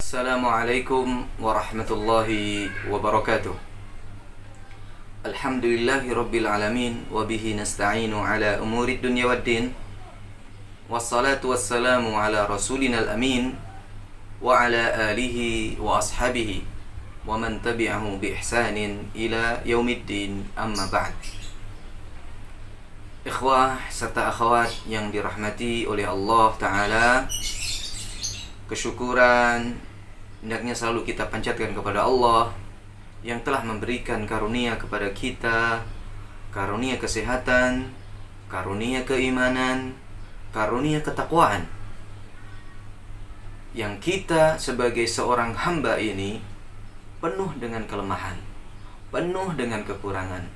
Assalamualaikum warahmatullahi wabarakatuh. Alhamdulillahi rabbil alamin. Wabihi nasta'inu ala umuri dunya waddin. Wassalatu wassalamu ala rasulina al-amin. Wa ala alihi wa ashabihi wa man tabi'ahu bi ihsanin ila yaumiddin, amma ba'd. Ikhwah serta akhwat yang dirahmati oleh Allah Ta'ala, kesyukuran hendaknya selalu kita panjatkan kepada Allah yang telah memberikan karunia kepada kita, karunia kesehatan, karunia keimanan, karunia ketakwaan, yang kita sebagai seorang hamba ini penuh dengan kelemahan, penuh dengan kekurangan.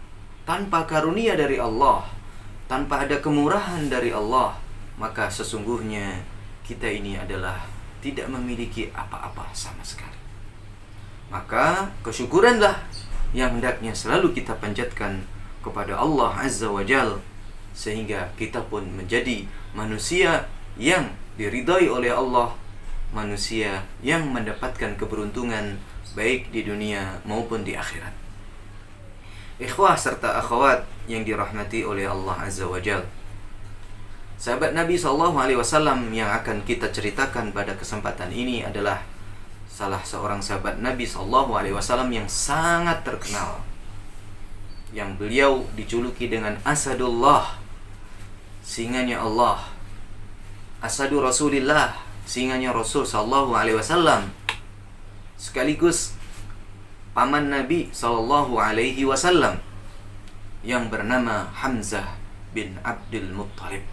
Tanpa karunia dari Allah, tanpa ada kemurahan dari Allah, maka sesungguhnya kita ini adalah tidak memiliki apa-apa sama sekali. Maka kesyukuranlah yang hendaknya selalu kita panjatkan kepada Allah Azza wa Jal, sehingga kita pun menjadi manusia yang diridhai oleh Allah, manusia yang mendapatkan keberuntungan baik di dunia maupun di akhirat. Ikhwah serta akhwat yang dirahmati oleh Allah Azza wa Jal, sahabat Nabi SAW yang akan kita ceritakan pada kesempatan ini adalah salah seorang sahabat Nabi SAW yang sangat terkenal, yang beliau dijuluki dengan Asadullah, singanya Allah, Asadu Rasulillah, singanya Rasul SAW, sekaligus paman Nabi SAW, yang bernama Hamzah bin Abdul Muttalib.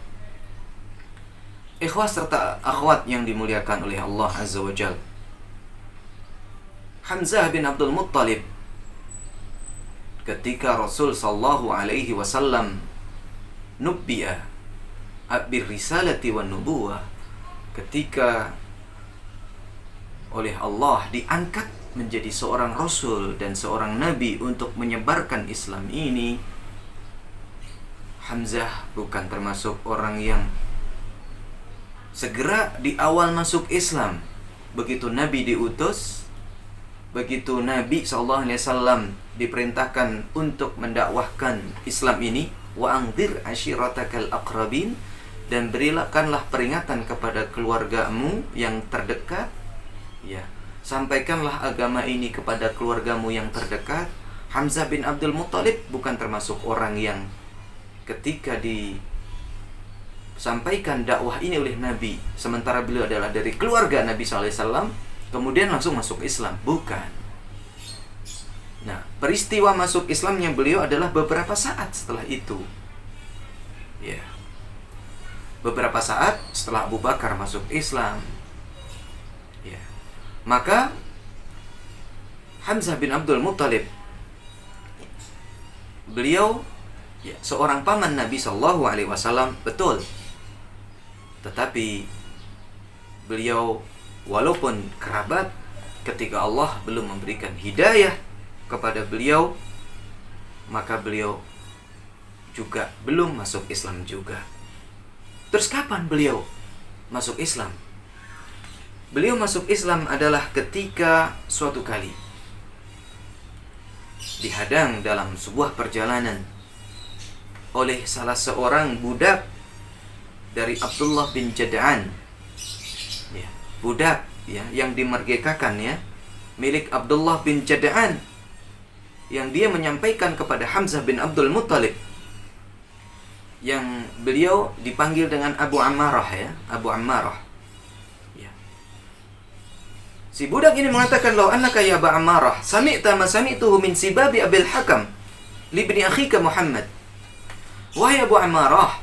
Ikhwah serta akhwat yang dimuliakan oleh Allah Azza wa Jal, Hamzah bin Abdul Muttalib, ketika Rasul sallallahu alaihi wasallam nubbi'a bir risalati wan nubuwah, ketika oleh Allah diangkat menjadi seorang rasul dan seorang nabi untuk menyebarkan Islam ini, Hamzah bukan termasuk orang yang segera di awal masuk Islam. Begitu Nabi diutus, begitu Nabi SAW diperintahkan untuk mendakwahkan Islam ini, wa anzir ashiratakal aqrabin, dan berikanlah peringatan kepada keluargamu yang terdekat, ya, sampaikanlah agama ini kepada keluargamu yang terdekat. Hamzah bin Abdul Muttalib bukan termasuk orang yang ketika disampaikan dakwah ini oleh Nabi, sementara beliau adalah dari keluarga Nabi SAW, kemudian langsung masuk Islam. Bukan. Nah, peristiwa masuk Islamnya beliau adalah beberapa saat setelah itu, ya, beberapa saat setelah Abu Bakar masuk Islam, ya. Maka Hamzah bin Abdul Muttalib, beliau, ya, seorang paman Nabi SAW, betul. Tetapi beliau walaupun kerabat, ketika Allah belum memberikan hidayah kepada beliau, maka beliau juga belum masuk Islam juga. Terus kapan beliau masuk Islam? Beliau masuk Islam adalah ketika suatu kali dihadang dalam sebuah perjalanan oleh salah seorang budak dari Abdullah bin Jad'an, ya, budak, ya, yang dimerdekakan, ya, milik Abdullah bin Jad'an, yang dia menyampaikan kepada Hamzah bin Abdul Muttalib, yang beliau dipanggil dengan Abu Ammarah, ya, Abu Ammarah, ya. Si budak ini mengatakan, "Law annaka ya Abu Ammarah sami'ta ma sami'tuhu min sibabi Abil Hakam li ibni akhika Muhammad." Wahai Abu Ammarah,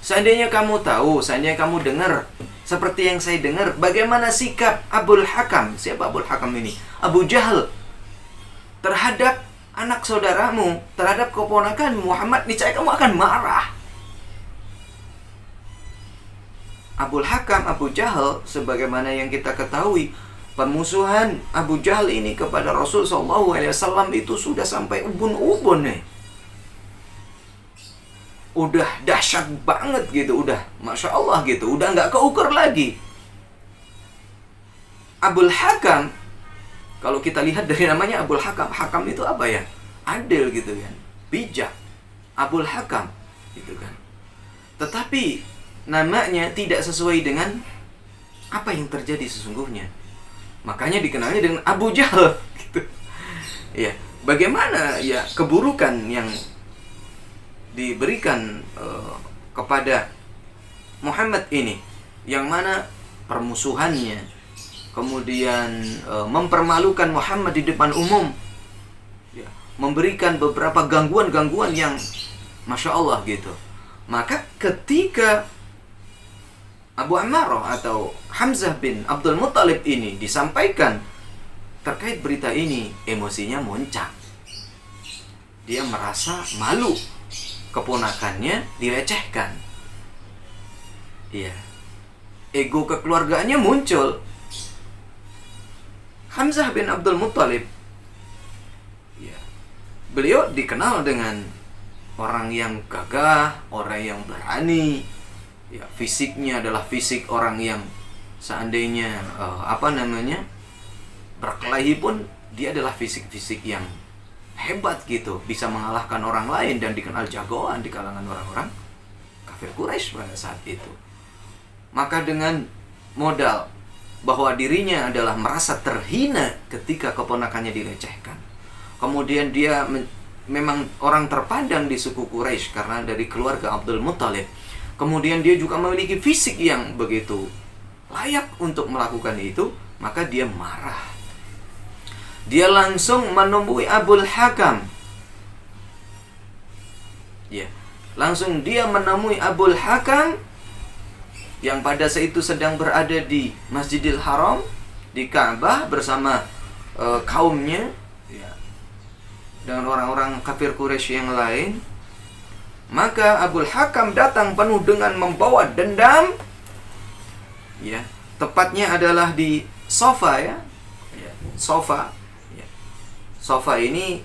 seandainya kamu tahu, seandainya kamu dengar seperti yang saya dengar, bagaimana sikap Abul Hakam. Siapa Abul Hakam ini? Abu Jahal terhadap anak saudaramu, terhadap keponakan Muhammad, niscaya kamu akan marah. Abul Hakam, Abu Jahal, sebagaimana yang kita ketahui, pemusuhan Abu Jahal ini kepada Rasul SAW itu sudah sampai ubun-ubun, nih. Udah dahsyat banget gitu, udah Masya Allah gitu, udah nggak keukur lagi. Abul Hakam, kalau kita lihat dari namanya Abul Hakam, Hakam itu apa ya? Adil gitu kan, bijak. Abul Hakam gitu kan. Tetapi namanya tidak sesuai dengan apa yang terjadi sesungguhnya. Makanya dikenalnya dengan Abu Jahal gitu. Ya, bagaimana ya keburukan yang diberikan kepada Muhammad ini, yang mana permusuhannya, kemudian mempermalukan Muhammad di depan umum, ya, memberikan beberapa gangguan-gangguan yang Masya Allah gitu. Maka ketika Abu Ammarah atau Hamzah bin Abdul Muttalib ini disampaikan terkait berita ini, emosinya muncak. Dia merasa malu keponakannya dilecehkan. Iya. Ego kekeluargaannya muncul. Hamzah bin Abdul Muttalib, ya, beliau dikenal dengan orang yang gagah, orang yang berani. Ya, fisiknya adalah fisik orang yang seandainya berkelahi pun dia adalah fisik-fisik yang hebat gitu, bisa mengalahkan orang lain dan dikenal jagoan di kalangan orang-orang kafir Quraisy pada saat itu. Maka dengan modal bahwa dirinya adalah merasa terhina ketika keponakannya dilecehkan, kemudian dia memang orang terpandang di suku Quraisy karena dari keluarga Abdul Muttalib, kemudian dia juga memiliki fisik yang begitu layak untuk melakukan itu, maka dia marah. Dia langsung menemui Abul Hakam. Ya, langsung dia menemui Abul Hakam yang pada saat itu sedang berada di Masjidil Haram, di Ka'bah bersama kaumnya, ya, dengan orang-orang kafir Quraisy yang lain. Maka Abul Hakam datang penuh dengan membawa dendam. Ya, tepatnya adalah di sofa, ya. Ya, sofa. Ya. Sofa ini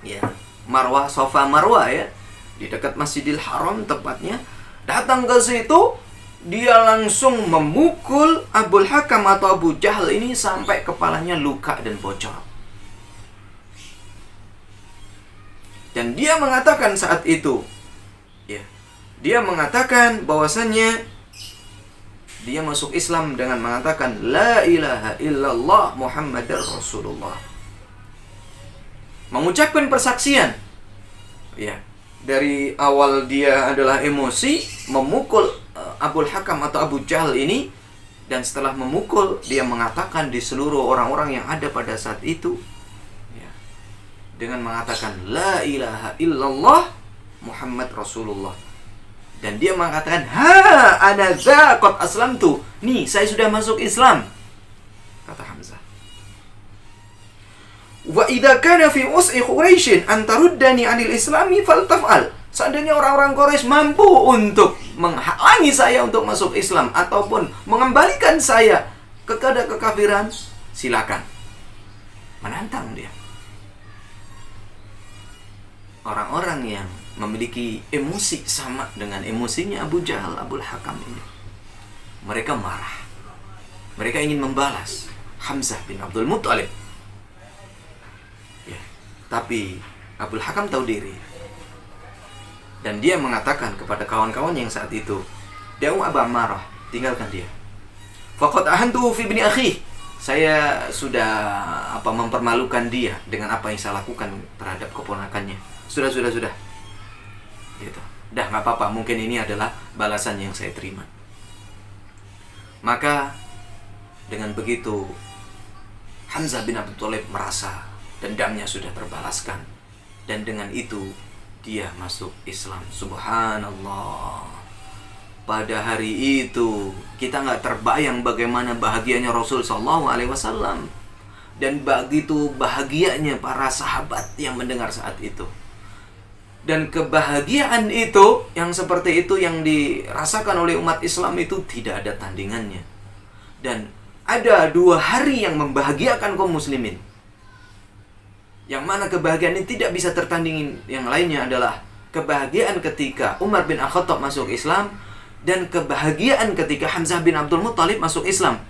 ya, Marwah, sofa Marwah ya, di dekat Masjidil Haram tepatnya. Datang ke situ, dia langsung memukul Abul Hakam atau Abu Jahal ini sampai kepalanya luka dan bocor. Dan dia mengatakan saat itu, ya, dia mengatakan bahwasannya dia masuk Islam dengan mengatakan La ilaha illallah Muhammadar Rasulullah, mengucapkan persaksian. Ya, dari awal dia adalah emosi memukul Abul Hakam atau Abu Jahal ini, dan setelah memukul dia mengatakan di seluruh orang-orang yang ada pada saat itu, dengan mengatakan La ilaha illallah Muhammad Rasulullah. Dan dia mengatakan ana za qad aslamtu. Nih, saya sudah masuk Islam, kata Hamzah. Wa idza kana fi us'i Quraisy an taruddani 'anil islami faltaf'al. Seandainya orang-orang Quraisy mampu untuk menghalangi saya untuk masuk Islam ataupun mengembalikan saya kepada kekafiran, silakan. Menantang dia. Orang-orang yang memiliki emosi sama dengan emosinya Abu Jahal, Abul Hakam ini, mereka marah. Mereka ingin membalas Hamzah bin Abdul Muttalib. Ya, tapi Abul Hakam tahu diri. Dan dia mengatakan kepada kawan-kawan yang saat itu, Da'u Aba Ammarah, tinggalkan dia. Faqad ahantuhu fi ibni akhi. Saya sudah mempermalukan dia dengan apa yang saya lakukan terhadap keponakannya. Sudah. Gitu. Dah, nggak apa-apa. Mungkin ini adalah balasan yang saya terima. Maka dengan begitu Hamzah bin Abdul Thalib merasa dendamnya sudah terbalaskan, dan dengan itu dia masuk Islam. Subhanallah. Pada hari itu kita nggak terbayang bagaimana bahagianya Rasul Sallallahu Alaihi Wasallam, dan begitu bahagianya para sahabat yang mendengar saat itu. Dan kebahagiaan itu, yang seperti itu yang dirasakan oleh umat Islam itu tidak ada tandingannya. Dan ada 2 hari yang membahagiakan kaum muslimin, yang mana kebahagiaan ini tidak bisa tertandingin. Yang lainnya adalah kebahagiaan ketika Umar bin Al-Khattab masuk Islam, dan kebahagiaan ketika Hamzah bin Abdul Muttalib masuk Islam.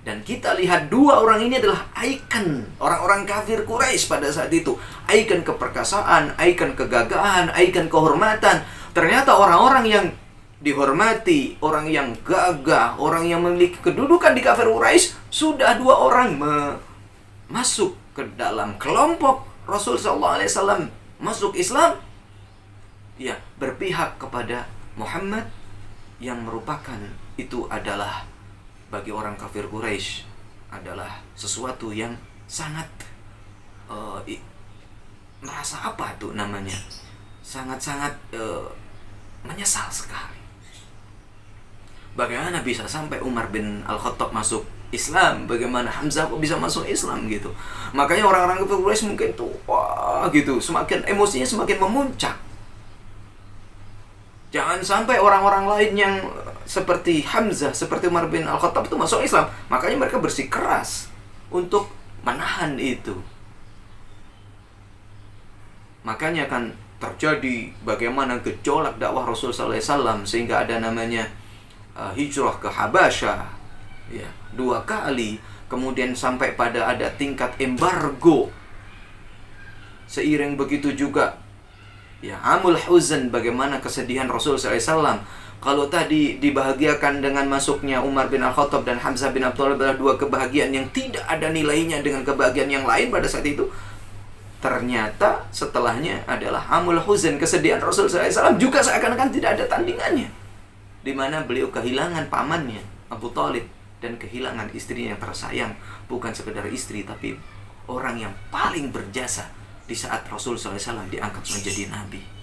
Dan kita lihat dua orang ini adalah ikon orang-orang kafir Quraisy pada saat itu. Ikon keperkasaan, ikon kegagahan, ikon kehormatan. Ternyata orang-orang yang dihormati, orang yang gagah, orang yang memiliki kedudukan di kafir Quraisy, sudah dua orang masuk ke dalam kelompok Rasul SAW, masuk Islam, ya, berpihak kepada Muhammad, yang merupakan itu adalah bagi orang kafir Quraisy adalah sesuatu yang sangat merasa apa tuh namanya, sangat-sangat menyesal sekali. Bagaimana bisa sampai Umar bin Al-Khattab masuk Islam? Bagaimana Hamzah kok bisa masuk Islam gitu? Makanya orang-orang kafir Quraisy mungkin tuh wah gitu, semakin emosinya semakin memuncak. Jangan sampai orang-orang lain yang seperti Hamzah, seperti Umar bin Al-Khattab itu masuk Islam. Makanya mereka bersikeras untuk menahan itu. Makanya kan terjadi bagaimana gejolak dakwah Rasul SAW, sehingga ada namanya hijrah ke Habasyah, ya, 2 kali. Kemudian sampai pada ada tingkat embargo. Seiring begitu juga, ya, amul huzn, bagaimana kesedihan Rasul SAW. Kalau tadi dibahagiakan dengan masuknya Umar bin Al-Khattab dan Hamzah bin Abdul Muttalib adalah 2 kebahagiaan yang tidak ada nilainya dengan kebahagiaan yang lain pada saat itu, ternyata setelahnya adalah amul huzn, kesedihan Rasul SAW juga seakan-akan tidak ada tandingannya, di mana beliau kehilangan pamannya Abu Thalib dan kehilangan istrinya yang tersayang, bukan sekedar istri tapi orang yang paling berjasa di saat Rasul SAW diangkat menjadi nabi.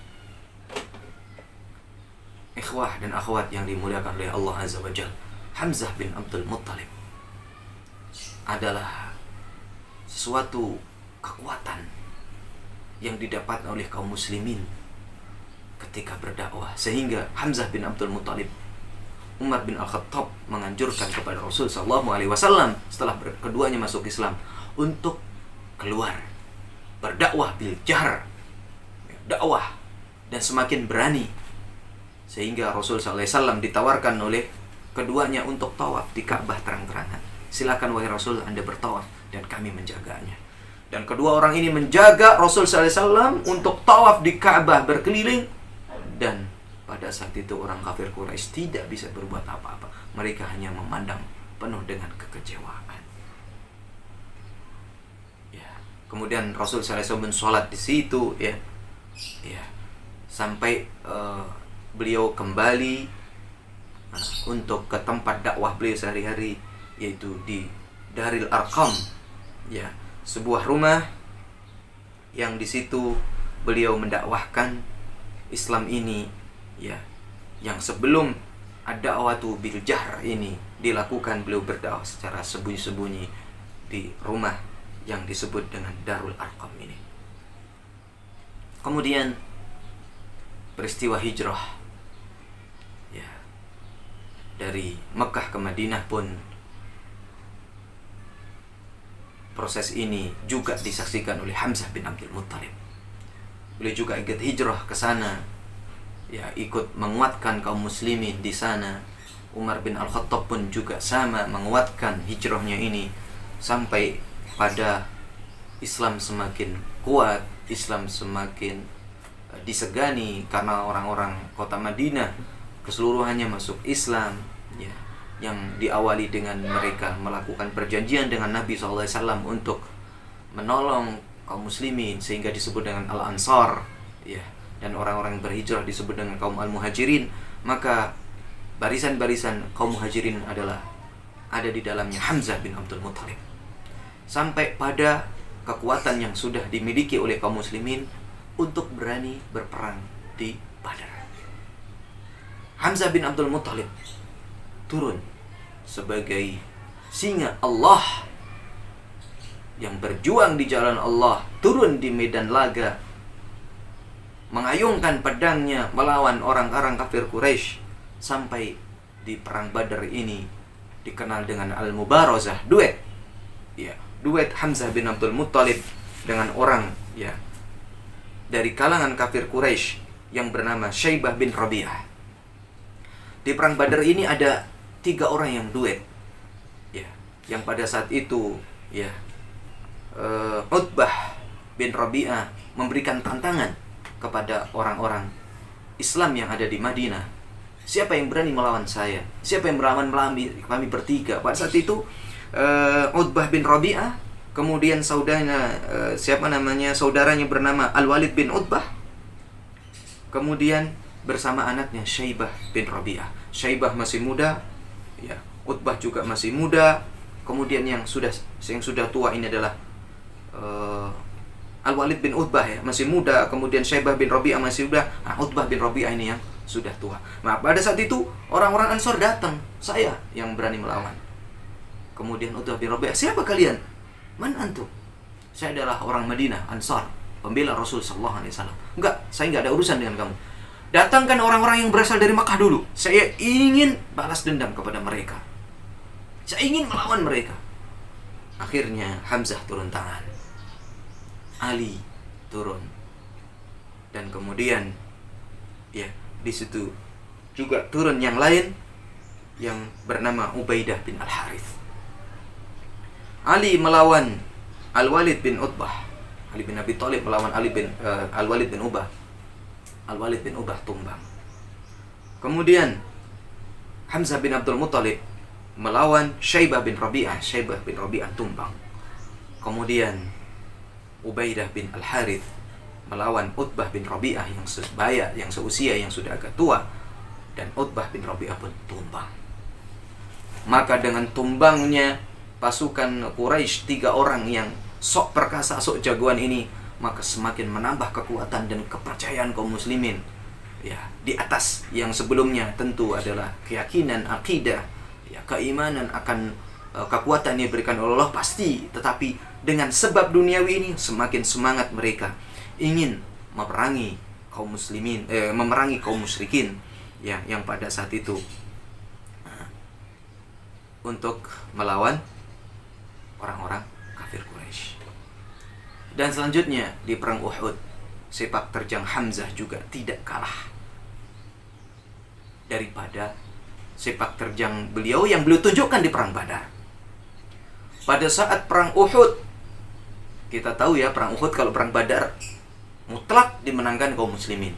Ikhwah dan akhwat yang dimuliakan oleh Allah Azza wa Jalla, Hamzah bin Abdul Muttalib adalah sesuatu kekuatan yang didapat oleh kaum muslimin ketika berdakwah, sehingga Hamzah bin Abdul Muttalib, Umar bin Al-Khattab menganjurkan kepada Rasul SAW setelah keduanya masuk Islam untuk keluar berdakwah bil jahr, dakwah, dan semakin berani, sehingga Rasul SAW ditawarkan oleh keduanya untuk tawaf di Ka'bah terang-terangan. Silakan wahai Rasul, Anda bertawaf dan kami menjaganya. Dan kedua orang ini menjaga Rasul SAW untuk tawaf di Ka'bah berkeliling. Dan pada saat itu orang kafir Quraisy tidak bisa berbuat apa-apa. Mereka hanya memandang penuh dengan kekecewaan. Ya. Kemudian Rasul SAW sholat di situ, ya, sampai beliau kembali untuk ke tempat dakwah beliau sehari-hari, yaitu di Daril Arqam, ya, sebuah rumah yang di situ beliau mendakwahkan Islam ini, ya, yang sebelum ad-da'watu bil jahr ini dilakukan, beliau berdakwah secara sembunyi-sembunyi di rumah yang disebut dengan Darul Arqam ini. Kemudian peristiwa hijrah, ya, dari Mekah ke Madinah pun proses ini juga disaksikan oleh Hamzah bin Abdul Muttalib. Beliau juga ikut hijrah ke sana, ya, ikut menguatkan kaum muslimin di sana. Umar bin Al-Khattab pun juga sama menguatkan hijrahnya ini, sampai pada Islam semakin kuat, Islam semakin disegani karena orang-orang kota Madinah keseluruhannya masuk Islam, ya, yang diawali dengan mereka melakukan perjanjian dengan Nabi SAW untuk menolong kaum muslimin, sehingga disebut dengan Al-Ansar, ya, dan orang-orang yang berhijrah disebut dengan kaum Al-Muhajirin. Maka barisan-barisan kaum Muhajirin adalah ada di dalamnya Hamzah bin Abdul Muttalib, sampai pada kekuatan yang sudah dimiliki oleh kaum muslimin untuk berani berperang di Badar. Hamzah bin Abdul Muttalib turun sebagai singa Allah yang berjuang di jalan Allah, turun di medan laga, mengayunkan pedangnya melawan orang-orang kafir Quraisy, sampai di perang Badar ini dikenal dengan Al-Mubarazah, duet, ya, duet Hamzah bin Abdul Muttalib dengan orang, ya, dari kalangan kafir Quraisy yang bernama Syaibah bin Rabi'ah. Di perang Badar ini ada 3 orang yang duet, ya, yang pada saat itu ya Utbah bin Rabi'ah memberikan tantangan kepada orang-orang Islam yang ada di Madinah. Siapa yang berani melawan saya? Siapa yang melawan kami bertiga? Pada saat itu Utbah bin Rabi'ah, kemudian saudaranya saudaranya bernama Al-Walid bin Utbah, kemudian bersama anaknya Syaibah bin Rabi'ah. Syaibah masih muda, ya. Utbah juga masih muda. Kemudian yang sudah tua ini adalah Al-Walid bin Utbah, ya, masih muda. Kemudian Syaibah bin Rabi'ah masih muda. Nah, Utbah bin Rabi'ah ini yang sudah tua. Nah, pada saat itu orang-orang Ansor datang, saya yang berani melawan. Kemudian Utbah bin Rabi'ah, siapa kalian? Man antum? Saya adalah orang Madinah, Ansar, pembela Rasul sallallahu alaihi wasallam. Enggak, saya enggak ada urusan dengan kamu. Datangkan orang-orang yang berasal dari Makkah dulu. Saya ingin balas dendam kepada mereka. Saya ingin melawan mereka. Akhirnya Hamzah turun tangan. Ali turun. Dan kemudian ya, di situ juga turun yang lain yang bernama Ubaidah bin Al-Harith. Ali melawan Al-Walid bin Utbah. Ali bin Abi Thalib melawan Al-Walid bin Ubah. Al-Walid bin Ubah tumbang. Kemudian Hamzah bin Abdul Muthalib melawan Syaibah bin Rabi'ah. Syaibah bin Rabi'ah tumbang. Kemudian Ubaidah bin Al-Harith melawan Utbah bin Rabi'ah yang sebaya, yang seusia, yang sudah agak tua, dan Utbah bin Rabi'ah pun tumbang. Maka dengan tumbangnya pasukan Quraisy, 3 orang yang sok perkasa, sok jagoan ini, maka semakin menambah kekuatan dan kepercayaan kaum muslimin, ya, di atas yang sebelumnya tentu adalah keyakinan, akidah, ya, keimanan akan kekuatan yang diberikan oleh Allah pasti, tetapi dengan sebab duniawi ini semakin semangat mereka ingin memerangi kaum muslimin, memerangi kaum musyrikin, ya, yang pada saat itu untuk melawan orang-orang kafir Quraisy. Dan selanjutnya di perang Uhud, sepak terjang Hamzah juga tidak kalah daripada sepak terjang beliau yang beliau tunjukkan di perang Badar. Pada saat perang Uhud, kita tahu ya, perang Uhud, kalau perang Badar mutlak dimenangkan kaum muslimin.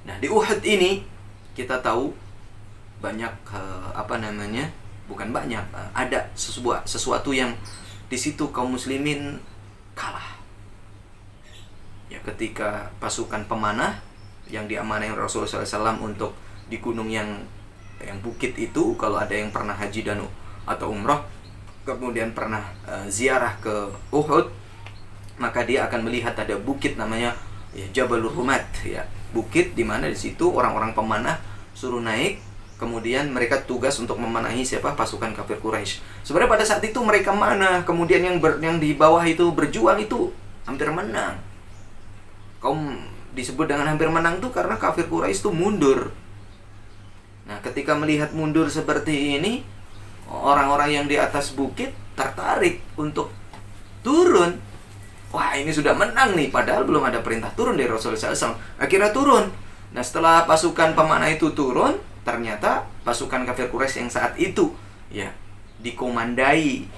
Nah, di Uhud ini kita tahu banyak ada sesuatu yang di situ kaum muslimin kalah. Ya, ketika pasukan pemanah yang diamanai Rasulullah SAW untuk di gunung yang bukit itu, kalau ada yang pernah haji dan atau umrah, kemudian pernah ziarah ke Uhud, maka dia akan melihat ada bukit namanya Jabalur Rumat, ya, bukit di mana di situ orang-orang pemanah suruh naik, kemudian mereka tugas untuk memanahi pasukan kafir Quraisy. Sebenarnya pada saat itu mereka mana, kemudian yang di bawah itu berjuang itu hampir menang. Kaum disebut dengan hampir menang tuh karena kafir Quraisy itu mundur. Nah, ketika melihat mundur seperti ini, orang-orang yang di atas bukit tertarik untuk turun. Wah, ini sudah menang nih, padahal belum ada perintah turun dari Rasulullah SAW. Akhirnya turun. Nah, setelah pasukan pemanah itu turun, ternyata pasukan kafir Quraisy yang saat itu, ya, dikomandani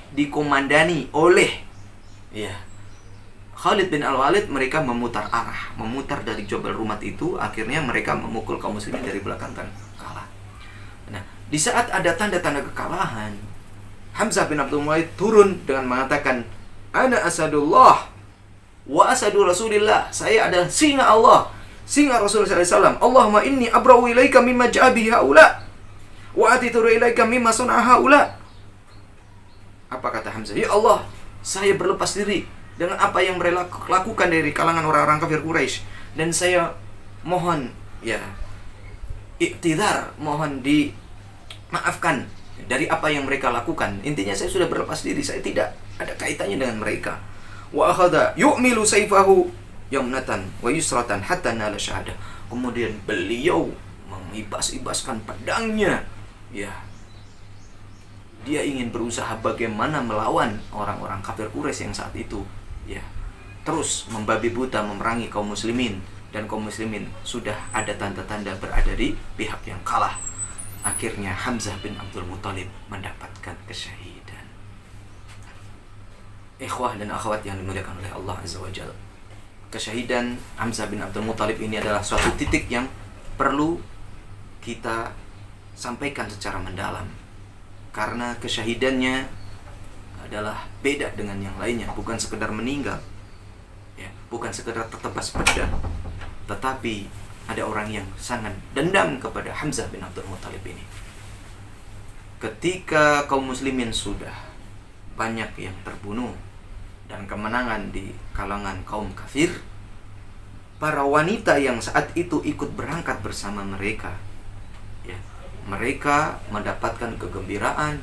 oleh, ya, Khalid bin Al-Walid, mereka memutar dari Jabal Rumat itu. Akhirnya mereka memukul kaum muslimin dari belakang dan kalah. Nah, di saat ada tanda-tanda kekalahan, Hamzah bin Abdul Muthalib turun dengan mengatakan, "Ana asadullah wa asadu Rasulillah." Saya adalah singa Allah, singa Rasulullah SAW. "Allahumma inni abra'u ilaika mimma ja'a bihi haula wa atituru ilaika mimma suna'a haula." Apa kata Hamzah? "Ya Allah, saya berlepas diri dengan apa yang mereka lakukan dari kalangan orang-orang kafir Quraisy, dan saya mohon, ya, iktidar, mohon dimaafkan dari apa yang mereka lakukan. Intinya saya sudah berlepas diri, saya tidak ada kaitannya dengan mereka." Wa akhadha yu'milu sayfahu yamnatan wa yusratan hatta nala syahadah. Kemudian beliau mengibas-ibaskan pedangnya, ya, dia ingin berusaha bagaimana melawan orang-orang kafir Quraisy yang saat itu, ya, terus membabi buta memerangi kaum muslimin, dan kaum muslimin sudah ada tanda-tanda berada di pihak yang kalah. Akhirnya Hamzah bin Abdul Muthalib mendapatkan kesyahidan. Ikhwah dan akhwat yang dimuliakan oleh Allah Azza wa Jalla, kesyahidan Hamzah bin Abdul Muthalib ini adalah suatu titik yang perlu kita sampaikan secara mendalam, karena kesyahidannya adalah beda dengan yang lainnya, bukan sekedar meninggal, ya, bukan sekedar tertebas pedang, tetapi ada orang yang sangat dendam kepada Hamzah bin Abdul Muthalib ini. Ketika kaum muslimin sudah banyak yang terbunuh dan kemenangan di kalangan kaum kafir, para wanita yang saat itu ikut berangkat bersama mereka, ya, mereka mendapatkan kegembiraan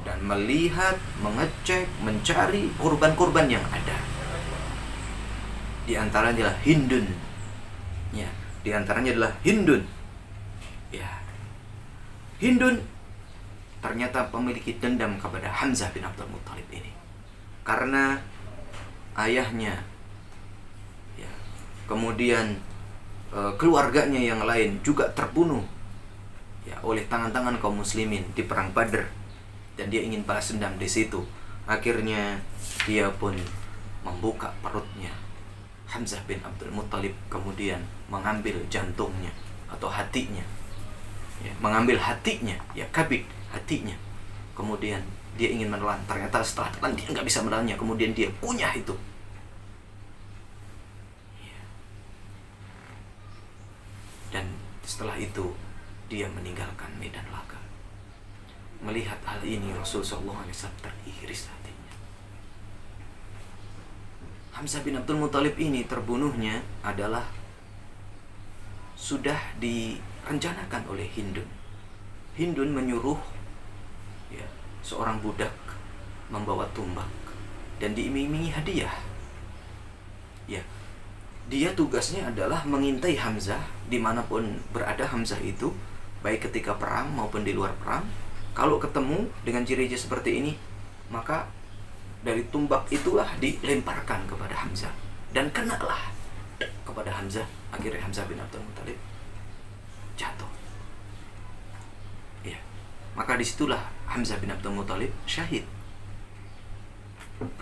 dan melihat, mengecek, mencari korban-korban yang ada. Di antaranya adalah Hindun, ya, di antaranya adalah Hindun, ya. Hindun ternyata memiliki dendam kepada Hamzah bin Abdul Muthalib ini, karena ayahnya, ya, kemudian keluarganya yang lain juga terbunuh, ya, oleh tangan-tangan kaum muslimin di perang Badr, dan dia ingin balas dendam di situ. Akhirnya dia pun membuka perutnya Hamzah bin Abdul Muthalib, kemudian mengambil jantungnya atau hatinya, ya, mengambil hatinya, ya, kabid hatinya. Kemudian dia ingin menelan, ternyata setelah telan dia nggak bisa menelannya, kemudian dia kunyah itu. Dan setelah itu dia meninggalkan medan laga. Melihat hal ini Rasulullah SAW teriris hatinya. Hamzah bin Abdul Muthalib ini terbunuhnya adalah sudah direncanakan oleh Hindun. Hindun menyuruh, ya, seorang budak membawa tumbak dan diiming-imingi hadiah. Ya, dia tugasnya adalah mengintai Hamzah dimanapun berada Hamzah itu, baik ketika perang maupun di luar perang. Kalau ketemu dengan ciri-ciri seperti ini, maka dari tumbak itulah dilemparkan kepada Hamzah, dan kenalah kepada Hamzah. Akhirnya Hamzah bin Abdul Muthalib jatuh. Ya, maka disitulah Hamzah bin Abdul Muthalib syahid.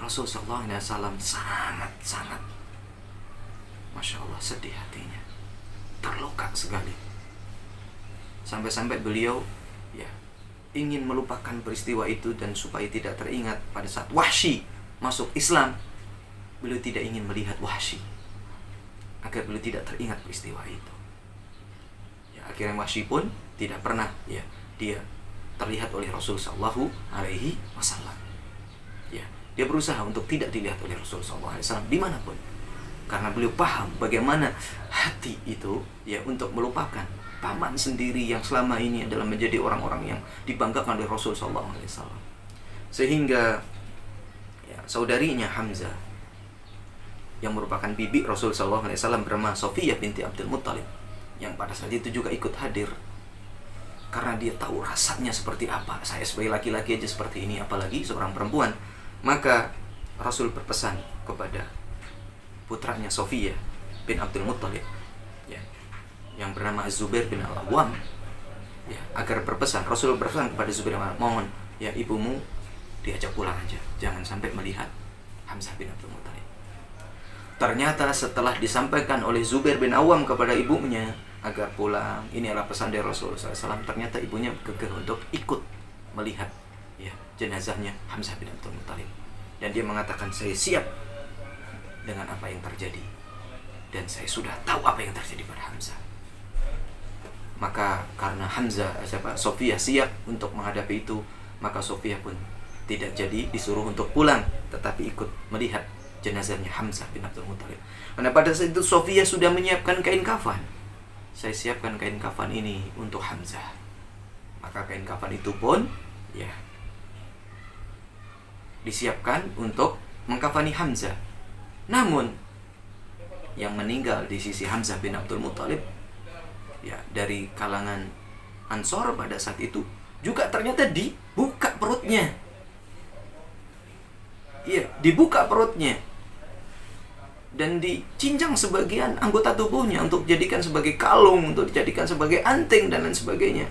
Rasulullah SAW sangat, Masya Allah, sedih hatinya, terluka sekali, sampai-sampai beliau, ya, ingin melupakan peristiwa itu, dan supaya tidak teringat pada saat Wahsy masuk Islam, beliau tidak ingin melihat Wahsy agar beliau tidak teringat peristiwa itu. Ya, akhirnya Wahsy pun tidak pernah, ya, dia terlihat oleh Rasul Sallallahu Alaihi Wasallam. Ya, dia berusaha untuk tidak dilihat oleh Rasul Sallallahu Alaihi Wasallam dimanapun, karena beliau paham bagaimana hati itu, ya, untuk melupakan paman sendiri yang selama ini adalah menjadi orang-orang yang dibanggakan oleh Rasul Sallallahu Alaihi Wasallam. Sehingga, ya, saudarinya Hamzah yang merupakan bibi Rasul Sallallahu Alaihi Wasallam bernama Sofiyah binti Abdul Muthalib, yang pada saat itu juga ikut hadir, karena dia tahu rasanya seperti apa. Saya sebagai laki-laki aja seperti ini, apalagi seorang perempuan. Maka Rasul berpesan kepada putranya Sofiyah bin Abdul Muthalib, ya, yang bernama Zubair bin Al-Awwam, ya, agar berpesan. Rasul berpesan kepada Zubair bin Al-Awwam, mohon, ya, ibumu diajak pulang aja, jangan sampai melihat Hamzah bin Abdul Muthalib. Ternyata setelah disampaikan oleh Zubair bin Awam kepada ibunya agar pulang, ini adalah pesan dari Rasulullah SAW, ternyata ibunya kekeh untuk ikut melihat, ya, jenazahnya Hamzah bin Abdul Muthalib. Dan dia mengatakan, saya siap dengan apa yang terjadi, dan saya sudah tahu apa yang terjadi pada Hamzah. Maka karena Sofiyah siap untuk menghadapi itu, maka Sofiyah pun tidak jadi disuruh untuk pulang, tetapi ikut melihat jenazahnya Hamzah bin Abdul Muthalib. Karena pada saat itu Sofiyah sudah menyiapkan kain kafan. Saya siapkan kain kafan ini untuk Hamzah. Maka kain kafan itu pun, ya, disiapkan untuk mengkafani Hamzah. Namun yang meninggal di sisi Hamzah bin Abdul Muthalib, ya, dari kalangan Ansor pada saat itu juga ternyata dibuka perutnya. Iya, dibuka perutnya dan dicincang sebagian anggota tubuhnya untuk dijadikan sebagai kalung, untuk dijadikan sebagai anting dan lain sebagainya.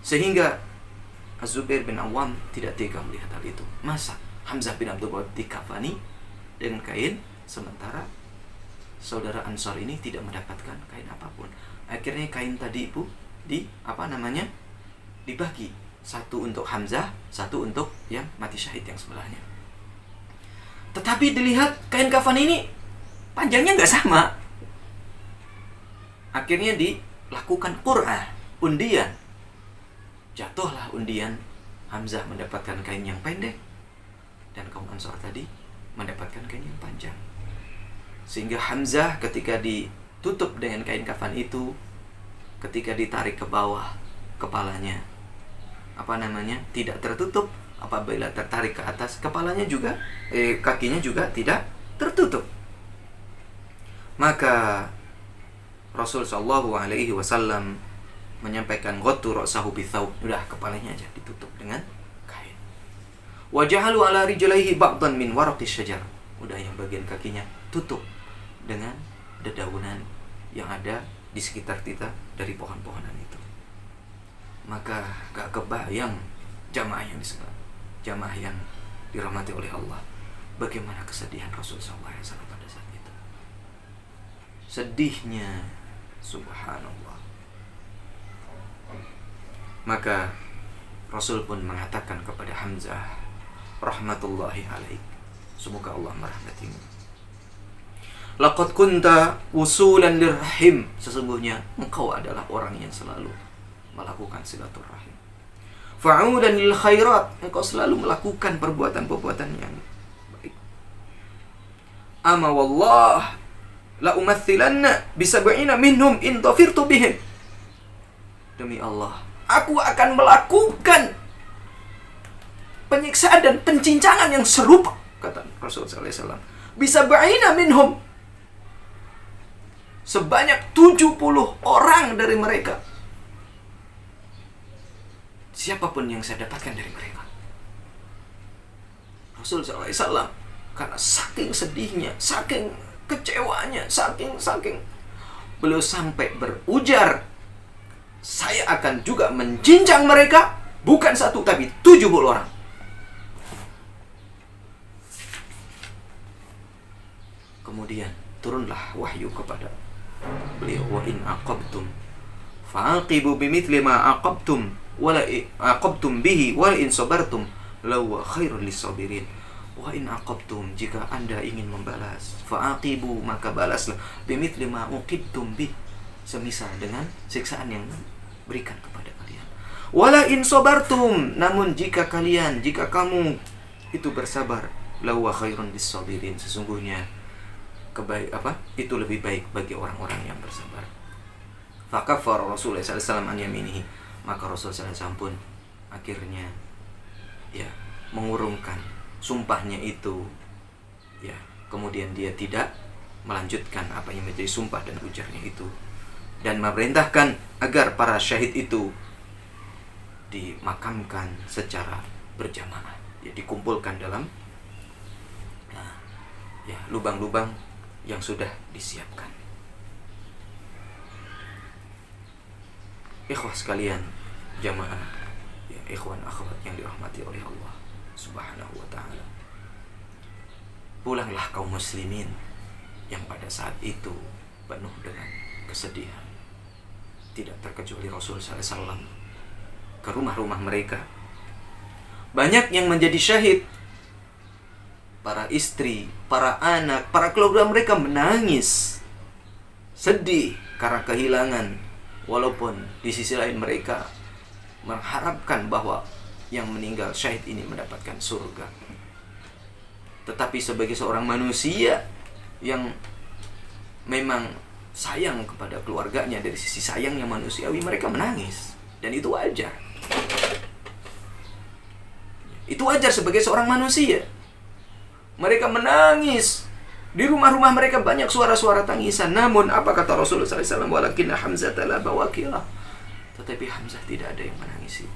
Sehingga Az-Zubair bin Awam tidak tega melihat hal itu. Masa Hamzah bin Abdul Muthalib dikafani dengan kain, sementara saudara Ansor ini tidak mendapatkan kain apapun. Akhirnya kain tadi itu dibagi. Satu untuk Hamzah, satu untuk yang mati syahid yang sebelahnya. Tetapi dilihat kain kafan ini panjangnya nggak sama. Akhirnya dilakukan qur'ah, undian. Jatuhlah undian, Hamzah mendapatkan kain yang pendek dan kaum Ansor tadi mendapatkan kain yang panjang. Sehingga Hamzah ketika ditutup dengan kain kafan itu, ketika ditarik ke bawah kepalanya tidak tertutup. Apabila tertarik ke atas, kakinya juga tidak tertutup. Maka Rasul sallallahu alaihi wasallam menyampaikan ghottu ra'sahu bithawb, udah kepalanya aja ditutup dengan kain. Wa ja'alu ala rijlaihi ba'dan min waraqis syajar, udah yang bagian kakinya tutup dengan dedaunan yang ada di sekitar kita dari pohon-pohonan itu. Maka gak kebayang jamaah yang dirahmati oleh Allah, bagaimana kesedihan Rasul sallallahu alaihi wasallam pada saat itu. Sedihnya, subhanallah. Maka Rasul pun mengatakan kepada Hamzah, rahmatullahi alaik, semoga Allah merahmatimu. Laqad kunta wusulan lirrahim, sesungguhnya engkau adalah orang yang selalu melakukan silaturahim. Fa'udan lil khairat, engkau selalu melakukan perbuatan-perbuatan yang baik. Ama wallah la umathilanna bisab'ina minhum in tafirtu bihim, demi Allah, aku akan melakukan penyiksaan dan pencincangan yang serupa, kata Rasulullah SAW. Bisab'ina minhum, sebanyak 70 orang dari mereka, siapapun yang saya dapatkan dari mereka. Rasulullah SAW karena saking sedihnya, saking kecewanya, saking beliau sampai berujar, saya akan juga mencincang mereka, bukan satu tapi 70 orang. Kemudian turunlah wahyu kepada beliau, wa in aqabtum fa'aqibu bimithli ma aqabtum wala aqabtum bihi wa in sabartum lawa khairul lisabirin. Wa in aqabtum, jika Anda ingin membalas, fa'aqibu, maka balaslah bimithli ma uqibtum bih, semisal dengan siksaan yang berikan kepada kalian. Wala in sabartum, namun jika kamu itu bersabar, lawa khairun lisabirin, sesungguhnya itu lebih baik bagi orang-orang yang bersabar. Fakaffara Rasulullah SAW an yaminihi, maka Rasulullah SAW pun akhirnya mengurungkan sumpahnya itu, kemudian dia tidak melanjutkan apa yang menjadi sumpah dan ujarnya itu, dan memerintahkan agar para syahid itu dimakamkan secara berjamaah, dikumpulkan dalam lubang-lubang yang sudah disiapkan. Ikhwah sekalian, jamaah, ikhwan akhwat yang dirahmati oleh Allah Subhanahu wa ta'ala, pulanglah kaum muslimin yang pada saat itu penuh dengan kesedihan. Tidak terkecuali Rasul SAW ke rumah-rumah mereka. Banyak yang menjadi syahid. Para istri, para anak, para keluarga mereka menangis, sedih karena kehilangan. Walaupun di sisi lain mereka mengharapkan bahwa yang meninggal syahid ini mendapatkan surga. Tetapi sebagai seorang manusia yang memang sayang kepada keluarganya, dari sisi sayang yang manusiawi, mereka menangis. Dan itu wajar. Itu wajar sebagai seorang manusia. Mereka menangis. Di rumah-rumah mereka banyak suara-suara tangisan. Namun apa kata Rasulullah SAW? Walakinna Hamzah la bawakilah. Tetapi Hamzah tidak ada yang menangisi.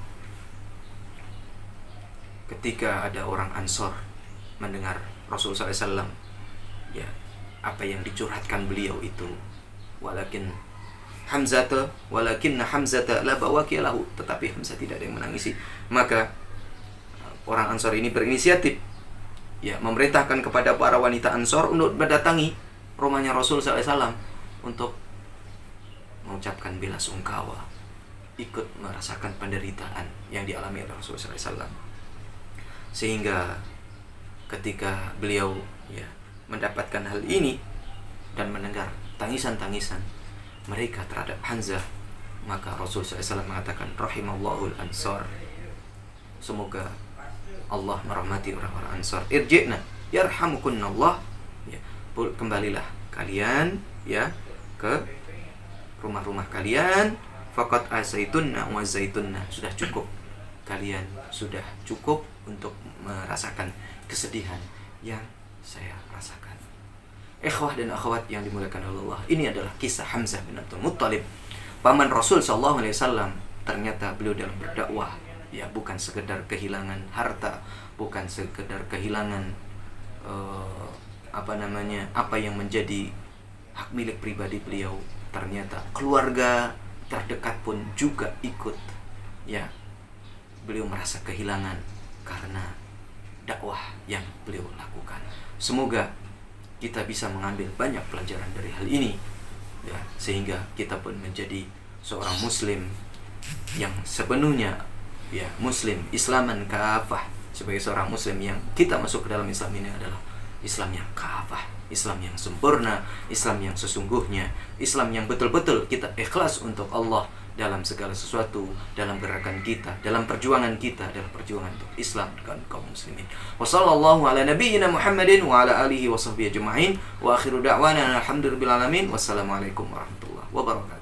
Ketika ada orang Ansor mendengar Rasulullah SAW, apa yang dicurhatkan beliau itu, walakin Hamzata walakinna Hamzata la bawaqiya lahu, tetapi Hamzah tidak ada yang menangisi. Maka orang Ansor ini berinisiatif ya memerintahkan kepada para wanita Ansor untuk mendatangi rumahnya Rasul SAW untuk mengucapkan bela sungkawa, ikut merasakan penderitaan yang dialami oleh Rasul SAW. Sehingga ketika beliau ya mendapatkan hal ini dan mendengar tangisan-tangisan mereka terhadap Hamzah, maka Rasul SAW mengatakan rahimallahul ansar, semoga Allah merahmati orang-orang Ansar. Irji'na yarhamukunnallah, ya, kembalilah kalian ya ke rumah-rumah kalian. Faqad asaitunna wa zaitunna, sudah cukup, kalian sudah cukup untuk merasakan kesedihan yang saya rasakan. Ikhwah dan akhwat yang dimuliakan Allah, ini adalah kisah Hamzah bin Abdul Muttalib, paman Rasul SAW. Ternyata beliau dalam berdakwah ya bukan sekedar kehilangan harta, bukan sekedar kehilangan apa yang menjadi hak milik pribadi beliau. Ternyata keluarga terdekat pun juga ikut ya. Beliau merasa kehilangan karena dakwah yang beliau lakukan. Semoga kita bisa mengambil banyak pelajaran dari hal ini ya, sehingga kita pun menjadi seorang muslim yang sepenuhnya ya muslim islaman kafah. Sebagai seorang muslim yang kita masuk ke dalam Islam ini adalah Islam yang kafah, Islam yang sempurna, Islam yang sesungguhnya, Islam yang betul-betul kita ikhlas untuk Allah dalam segala sesuatu, dalam gerakan kita, dalam perjuangan kita, dalam perjuangan untuk Islam dan kaum muslimin. Wassallallahu ala nabiyyina Muhammadin wa ala alihi wa sahbihi ajma'in wa akhiru da'wana alhamdulillahi alamin. Wassalamualaikum warahmatullahi wabarakatuh.